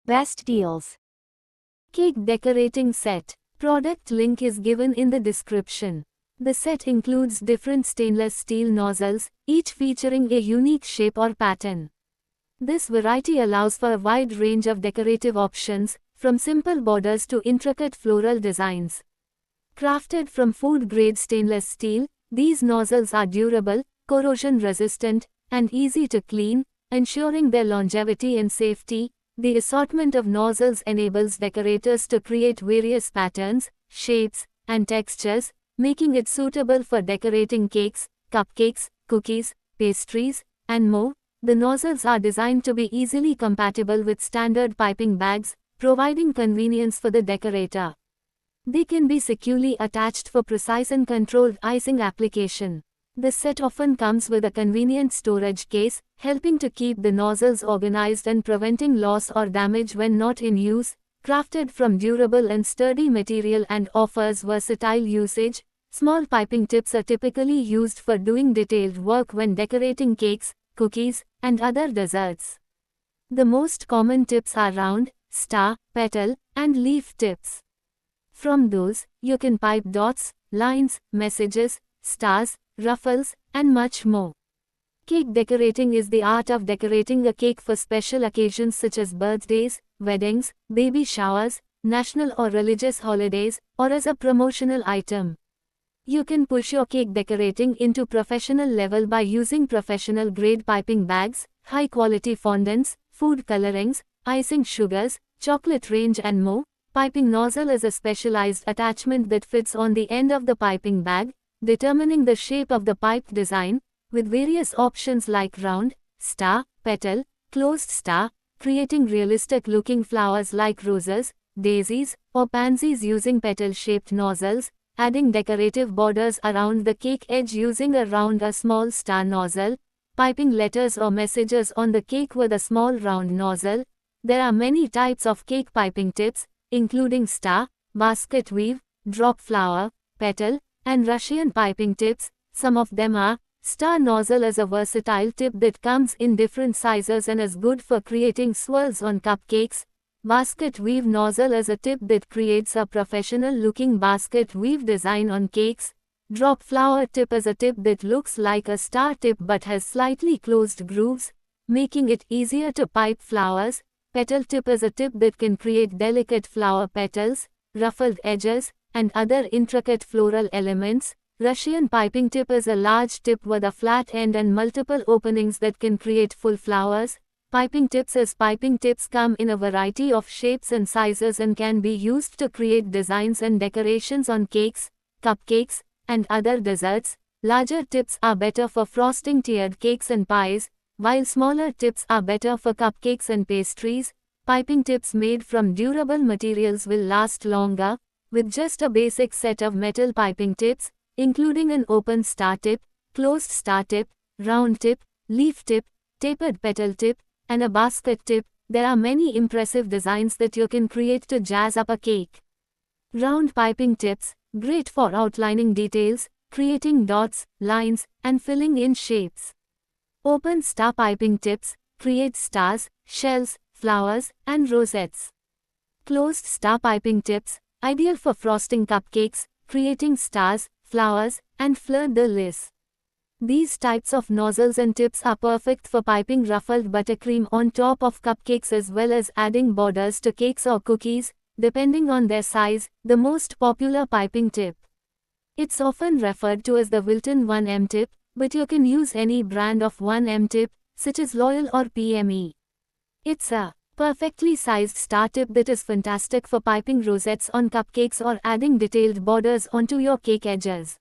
Best deals. Cake decorating set. Product link is given in the description. The set includes different stainless steel nozzles, each featuring a unique shape or pattern. This variety allows for a wide range of decorative options, from simple borders to intricate floral designs. Crafted from food-grade stainless steel, these nozzles are durable, corrosion-resistant, and easy to clean, ensuring their longevity and safety. The assortment of nozzles enables decorators to create various patterns, shapes, and textures, making it suitable for decorating cakes, cupcakes, cookies, pastries, and more. The nozzles are designed to be easily compatible with standard piping bags, providing convenience for the decorator. They can be securely attached for precise and controlled icing application. The set often comes with a convenient storage case, helping to keep the nozzles organized and preventing loss or damage when not in use. Crafted from durable and sturdy material and offers versatile usage, small piping tips are typically used for doing detailed work when decorating cakes, cookies, and other desserts. The most common tips are round, star, petal, and leaf tips. From those, you can pipe dots, lines, messages, stars, ruffles, and much more. Cake decorating is the art of decorating a cake for special occasions such as birthdays, weddings, baby showers, national or religious holidays, or as a promotional item. You can push your cake decorating into professional level by using professional grade piping bags, high quality fondants, food colorings, icing sugars, chocolate range and more. Piping nozzle is a specialized attachment that fits on the end of the piping bag, determining the shape of the pipe design, with various options like round, star, petal, closed star, creating realistic-looking flowers like roses, daisies, or pansies using petal-shaped nozzles, adding decorative borders around the cake edge using a round or small star nozzle, piping letters or messages on the cake with a small round nozzle. There are many types of cake piping tips, including star, basket weave, drop flower, petal, and Russian piping tips. Some of them are: star nozzle is a versatile tip that comes in different sizes and is good for creating swirls on cupcakes. Basket weave nozzle is a tip that creates a professional looking basket weave design on cakes. Drop flower tip is a tip that looks like a star tip but has slightly closed grooves, making it easier to pipe flowers. Petal tip is a tip that can create delicate flower petals, ruffled edges, and other intricate floral elements. Russian piping tip is a large tip with a flat end and multiple openings that can create full flowers. Piping tips come in a variety of shapes and sizes and can be used to create designs and decorations on cakes, cupcakes, and other desserts. Larger tips are better for frosting tiered cakes and pies, while smaller tips are better for cupcakes and pastries. Piping tips made from durable materials will last longer. With just a basic set of metal piping tips, including an open star tip, closed star tip, round tip, leaf tip, tapered petal tip, and a basket tip, there are many impressive designs that you can create to jazz up a cake. Round piping tips, great for outlining details, creating dots, lines, and filling in shapes. Open star piping tips, create stars, shells, flowers, and rosettes. Closed star piping tips, ideal for frosting cupcakes, creating stars, flowers, and fleur-de-lis. These types of nozzles and tips are perfect for piping ruffled buttercream on top of cupcakes as well as adding borders to cakes or cookies, depending on their size. The most popular piping tip. It's often referred to as the Wilton 1M tip, but you can use any brand of 1M tip, such as Loyal or PME. It's a perfectly sized star tip that is fantastic for piping rosettes on cupcakes or adding detailed borders onto your cake edges.